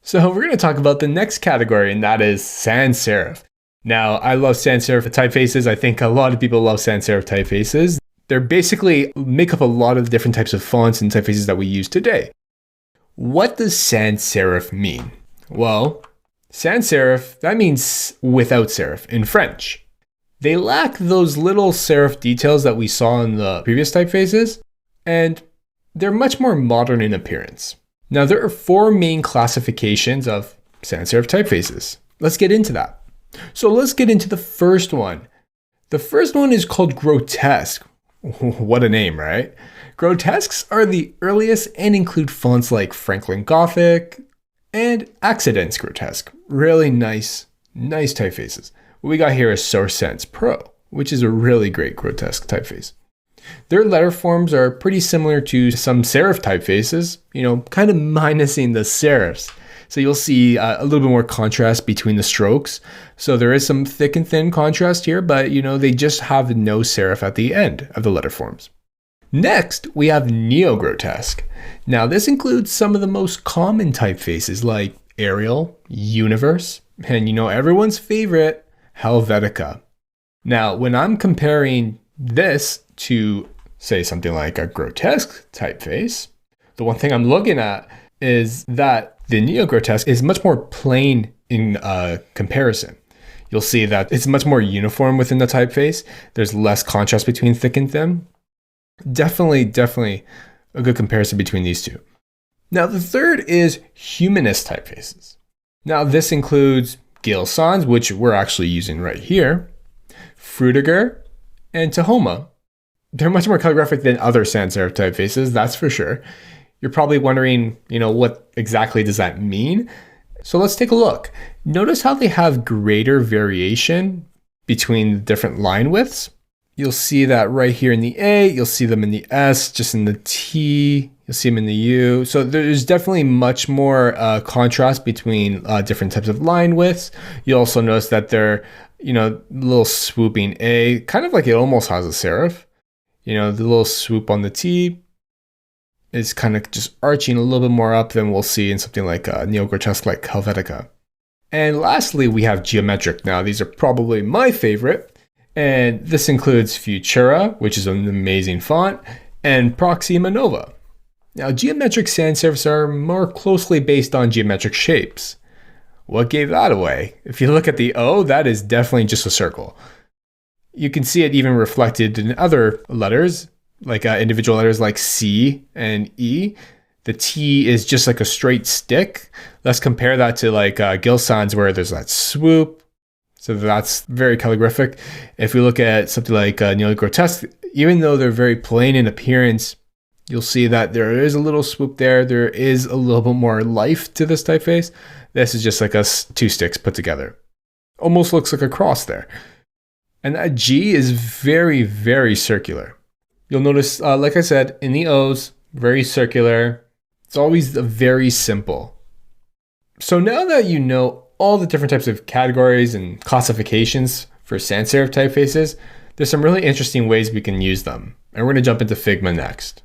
So we're going to talk about the next category, and that is sans serif. Now, I love sans serif typefaces. I think a lot of people love sans serif typefaces. They're basically make up a lot of the different types of fonts and typefaces that we use today. What does sans serif mean? Well, sans serif, that means without serif in French. They lack those little serif details that we saw in the previous typefaces, and they're much more modern in appearance. Now, there are 4 main classifications of sans serif typefaces. Let's get into that. So let's get into the first one. The first one is called grotesque. What a name, right? Grotesques are the earliest and include fonts like Franklin Gothic and Accidents Grotesque. Really nice typefaces. What we got here is Source Sans Pro, which is a really great grotesque typeface. Their letter forms are pretty similar to some serif typefaces, kind of minusing the serifs. So you'll see a little bit more contrast between the strokes. So there is some thick and thin contrast here, but they just have no serif at the end of the letter forms. Next, we have neo-grotesque. Now this includes some of the most common typefaces like Arial, Universe, and everyone's favorite, Helvetica. Now, when I'm comparing this to, say, something like a grotesque typeface, the one thing I'm looking at is that the neo-grotesque is much more plain in comparison. You'll see that it's much more uniform within the typeface. There's less contrast between thick and thin. Definitely a good comparison between these two. Now, the third is humanist typefaces. Now, this includes Gale Sans, which we're actually using right here, Frutiger, and Tahoma. They're much more calligraphic than other sans serif typefaces, that's for sure. You're probably wondering, what exactly does that mean? So let's take a look. Notice how they have greater variation between different line widths. You'll see that right here in the A, you'll see them in the S, just in the T, you'll see them in the U. So there's definitely much more contrast between different types of line widths. You'll also notice that they're, little swooping A, kind of like it almost has a serif. The little swoop on the T is kind of just arching a little bit more up than we'll see in something like neo-grotesque like Helvetica. And lastly, we have geometric. Now, these are probably my favorite. And this includes Futura, which is an amazing font, and Proxima Nova. Now, geometric sans serifs are more closely based on geometric shapes. What gave that away? If you look at the O, that is definitely just a circle. You can see it even reflected in other letters, like individual letters like C and E. The T is just like a straight stick. Let's compare that to like Gale Sans, where there's that swoop. So that's very calligraphic. If we look at something like neo-grotesque, even though they're very plain in appearance, you'll see that there is a little swoop there. There is a little bit more life to this typeface. This is just like 2 sticks put together. Almost looks like a cross there. And that G is very circular. You'll notice, like I said, in the O's, very circular. It's always very simple. So now that you know all the different types of categories and classifications for sans serif typefaces, there's some really interesting ways we can use them. And we're going to jump into Figma next.